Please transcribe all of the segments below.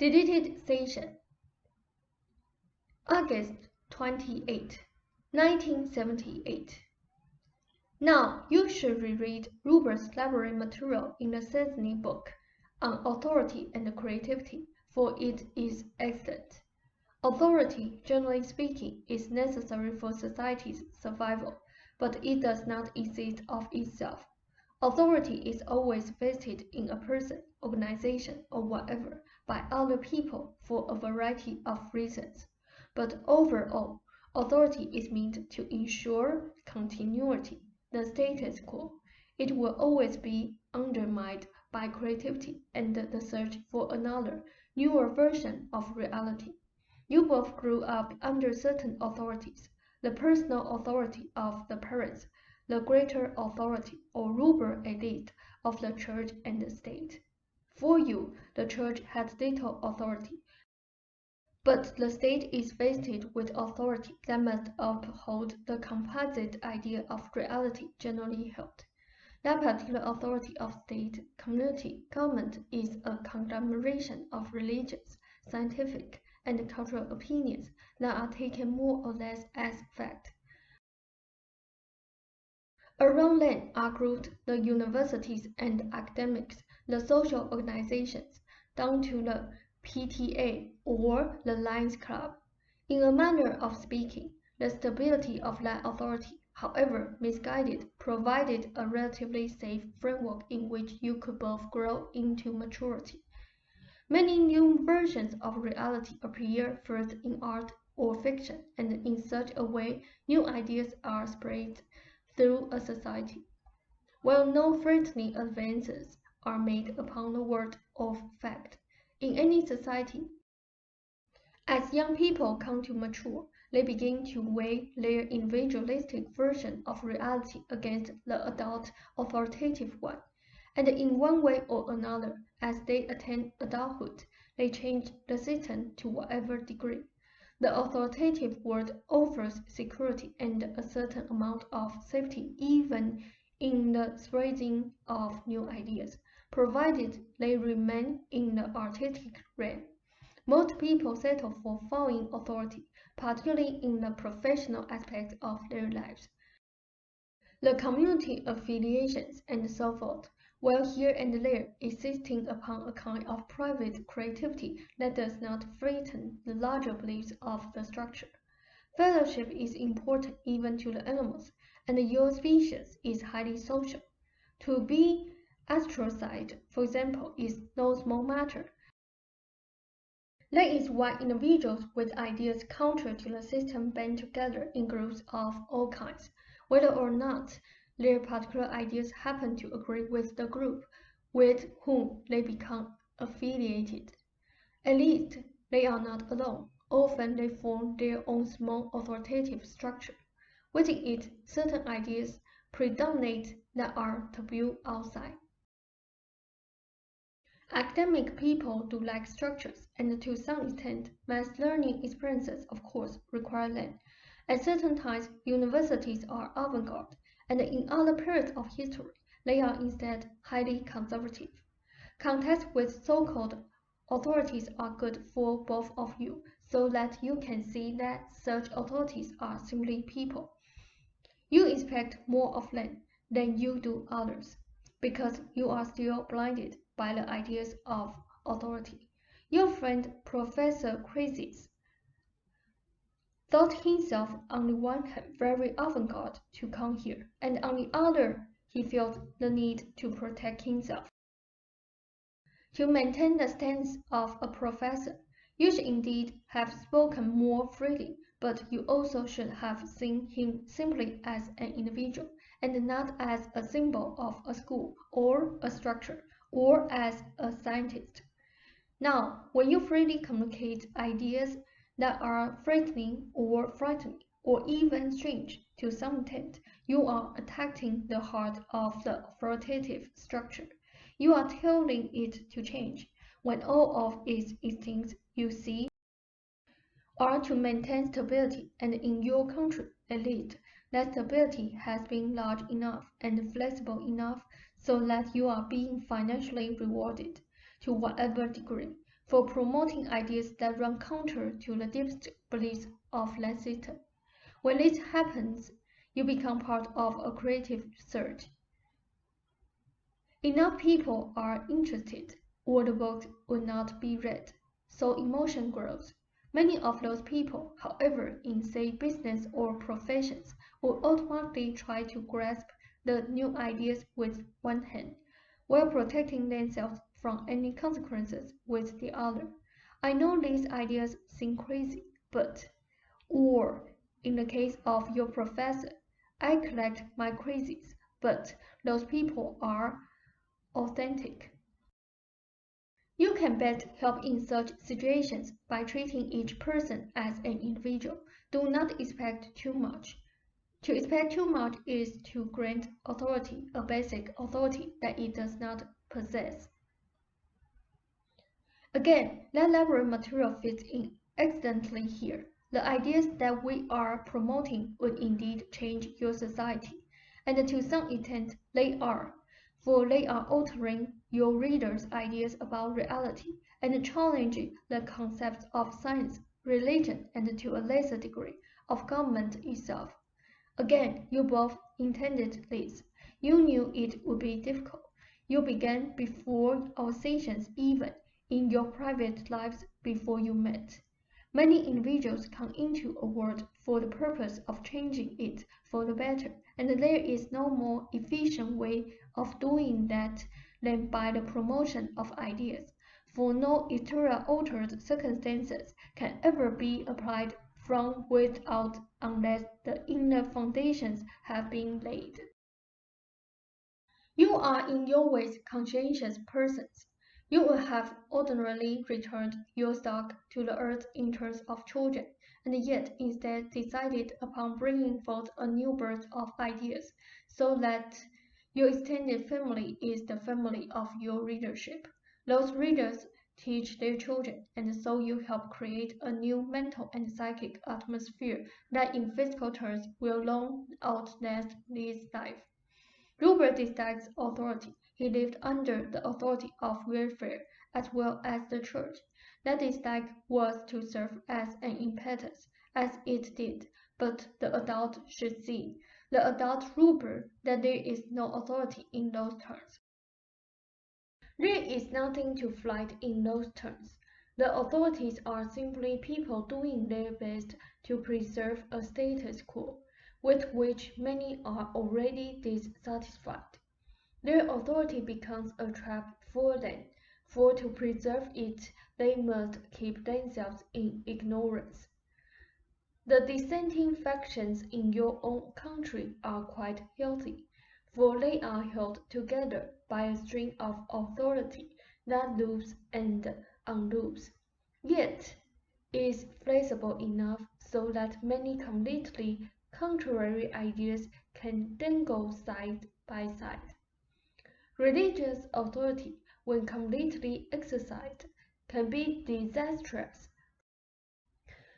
Deleted station. August 28, 1978. Now you should reread Ruber's library material in the Seth book on authority and creativity, for it is excellent. Authority, generally speaking, is necessary for society's survival, but it does not exist of itself. Authority is always vested in a person, organization, or whatever by other people for a variety of reasons. But overall, authority is meant to ensure continuity, the status quo. It will always be undermined by creativity and the search for another, newer version of reality. You both grew up under certain authorities, the personal authority of the parents, the greater authority, or ruler at least, of the church and the state. For you, the church had little authority, but the state is vested with authority that must uphold the composite idea of reality generally held. That particular authority of state, community, government is a conglomeration of religious, scientific, and cultural opinions that are taken more or less as fact. Around them are grouped the universities and academics, the social organizations, down to the PTA or the Lions Club. In a manner of speaking, the stability of that authority, however misguided, provided a relatively safe framework in which you could both grow into maturity. Many new versions of reality appear first in art or fiction, and in such a way new ideas are spread through a society, while no threatening advances are made upon the word of fact. In any society, as young people come to mature, they begin to weigh their individualistic version of reality against the adult authoritative one, and in one way or another, as they attain adulthood, they change the system to whatever degree. The authoritative world offers security and a certain amount of safety even in the spreading of new ideas, provided they remain in the artistic realm. Most people settle for following authority, particularly in the professional aspects of their lives, the community affiliations, and so forth, while here and there insisting upon a kind of private creativity that does not threaten the larger beliefs of the structure. Fellowship is important even to the animals, and your species is highly social. To be ostracized, for example, is no small matter. That is why individuals with ideas counter to the system band together in groups of all kinds, whether or not their particular ideas happen to agree with the group with whom they become affiliated. At least, they are not alone. Often they form their own small authoritative structure. Within it, certain ideas predominate that are taboo outside. Academic people do like structures, and to some extent, mass learning experiences, of course, require them. At certain times, universities are avant-garde, and in other periods of history, they are instead highly conservative. Contacts with so-called authorities are good for both of you, so that you can see that such authorities are simply people. You expect more of them than you do others, because you are still blinded by the ideas of authority. Your friend Professor Crisis thought himself on the one hand very avant-garde to come here, and on the other he felt the need to protect himself. To maintain the stance of a professor, you should indeed have spoken more freely, but you also should have seen him simply as an individual, and not as a symbol of a school or a structure, or as a scientist. Now, when you freely communicate ideas that are threatening or frightening, or even strange to some extent, you are attacking the heart of the authoritative structure. You are telling it to change, when all of its instincts, you see, are to maintain stability, and in your country, at least, that stability has been large enough and flexible enough so that you are being financially rewarded, to whatever degree, for promoting ideas that run counter to the deepest beliefs of that system. When this happens, you become part of a creative surge. Enough people are interested, or the book would not be read, so emotion grows. Many of those people, however, in say business or professions, will automatically try to grasp the new ideas with one hand, while protecting themselves from any consequences with the other. I know these ideas seem crazy, but, or in the case of your professor, I collect my crazies, but those people are authentic. You can best help in such situations by treating each person as an individual. Do not expect too much. To expect too much is to grant authority a basic authority that it does not possess. Again, that library material fits in excellently here. The ideas that we are promoting would indeed change your society, and to some extent they are, for they are altering your readers' ideas about reality and challenging the concepts of science, religion, and to a lesser degree, of government itself. Again, you both intended this. You knew it would be difficult. You began before our sessions even, in your private lives before you met. Many individuals come into a world for the purpose of changing it for the better, and there is no more efficient way of doing that than by the promotion of ideas, for no exterior altered circumstances can ever be applied from without unless the inner foundations have been laid. You are in your ways conscientious persons. You would have ordinarily returned your stock to the earth in terms of children, and yet instead decided upon bringing forth a new birth of ideas, so that your extended family is the family of your readership. Those readers teach their children, and so you help create a new mental and psychic atmosphere that in physical terms will long outlast this life. Rupert disliked authority. He lived under the authority of welfare as well as the church. That dislike was to serve as an impetus, as it did, but the adult should see, the adult Rupert, that there is no authority in those terms. There is nothing to flight in those terms. The authorities are simply people doing their best to preserve a status quo, with which many are already dissatisfied. Their authority becomes a trap for them, for to preserve it they must keep themselves in ignorance. The dissenting factions in your own country are quite healthy, for they are held together by a string of authority that loops and unloops, yet is flexible enough so that many completely contrary ideas can then go side by side. Religious authority, when completely exercised, can be disastrous,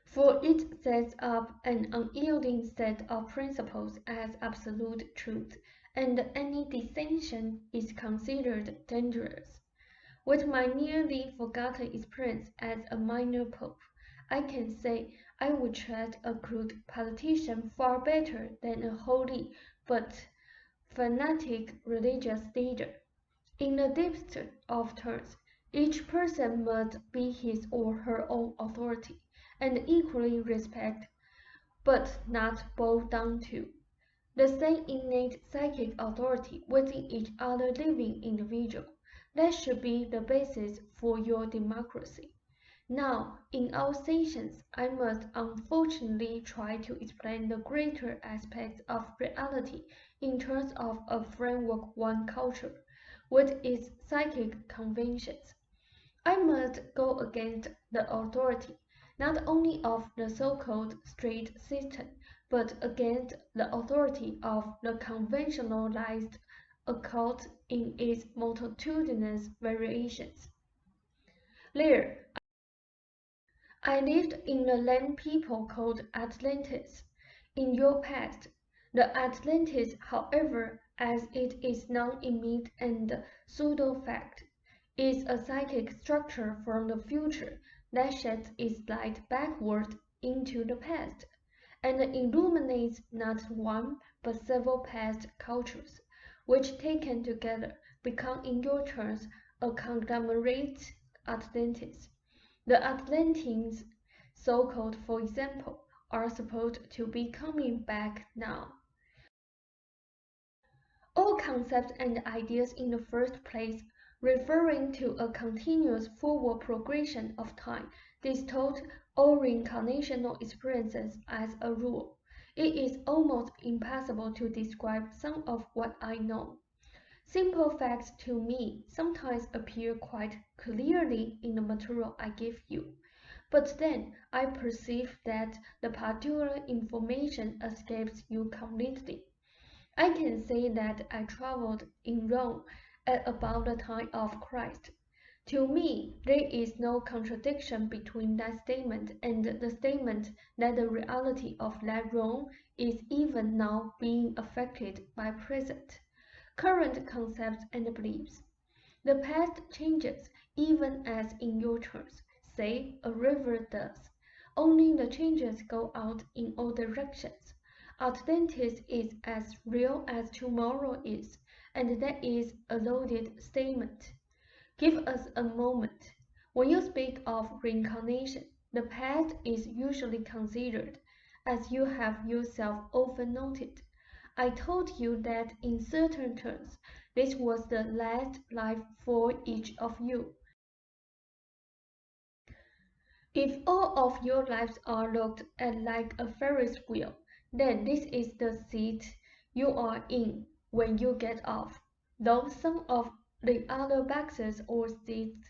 for it sets up an unyielding set of principles as absolute truth, and any dissension is considered dangerous. With my nearly forgotten experience as a minor pope, I can say I would treat a crude politician far better than a holy but fanatic religious leader. In the deepest of terms, each person must be his or her own authority, and equally respect, but not bow down to, the same innate psychic authority within each other living individual. That should be the basis for your democracy. Now, in our sessions, I must unfortunately try to explain the greater aspects of reality in terms of a framework one culture, with its psychic conventions. I must go against the authority, not only of the so-called straight system, but against the authority of the conventionalized occult in its multitudinous variations. There, I lived in the land people called Atlantis. In your past, the Atlantis, however, as it is known in myth and pseudo-fact, is a psychic structure from the future that sheds its light backward into the past, and illuminates not one but several past cultures, which taken together become in your turns a conglomerate Atlantis. The Atlanteans, so-called for example, are supposed to be coming back now. All concepts and ideas in the first place, referring to a continuous forward progression of time, distort all reincarnational experiences as a rule. It is almost impossible to describe some of what I know. Simple facts to me sometimes appear quite clearly in the material I give you, but then I perceive that the particular information escapes you completely. I can say that I traveled in Rome at about the time of Christ. To me, there is no contradiction between that statement and the statement that the reality of that Rome is even now being affected by present, current concepts and beliefs. The past changes even as in your terms, say a river does. Only the changes go out in all directions. Atlantis is as real as tomorrow is, and that is a loaded statement. Give us a moment. When you speak of reincarnation, the past is usually considered, as you have yourself often noted. I told you that in certain terms, this was the last life for each of you. If all of your lives are looked at like a Ferris wheel, then this is the seat you are in when you get off, though some of the other boxes or seats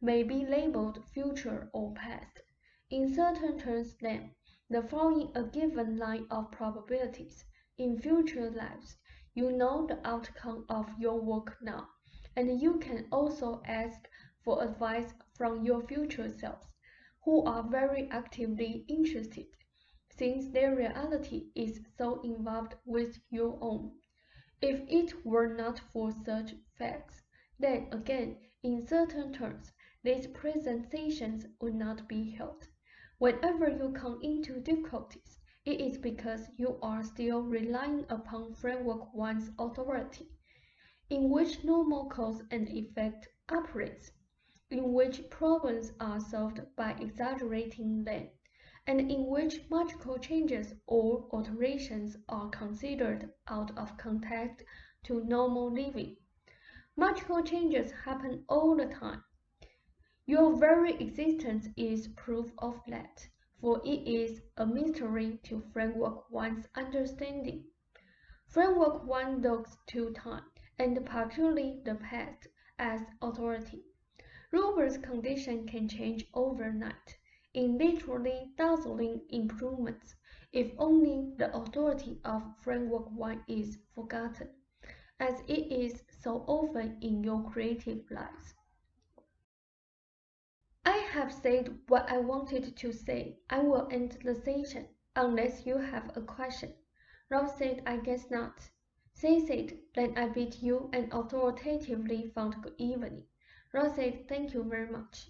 may be labeled future or past. In certain terms then, the following a given line of probabilities. In future lives, you know the outcome of your work now, and you can also ask for advice from your future selves, who are very actively interested, since their reality is so involved with your own. If it were not for such facts, then again, in certain terms, these presentations would not be held. Whenever you come into difficulties, it is because you are still relying upon Framework 1's authority, in which normal cause and effect operates, in which problems are solved by exaggerating them, and in which magical changes or alterations are considered out of context to normal living. Magical changes happen all the time. Your very existence is proof of that, for it is a mystery to Framework 1's understanding. Framework 1 looks to time, and particularly the past, as authority. Rover's condition can change overnight, in literally dazzling improvements, if only the authority of Framework 1 is forgotten, as it is so often in your creative lives. I have said what I wanted to say. I will end the session, unless you have a question. Rob said, I guess not. Say said, then I bid you an authoritatively fond good evening. Rob said, thank you very much.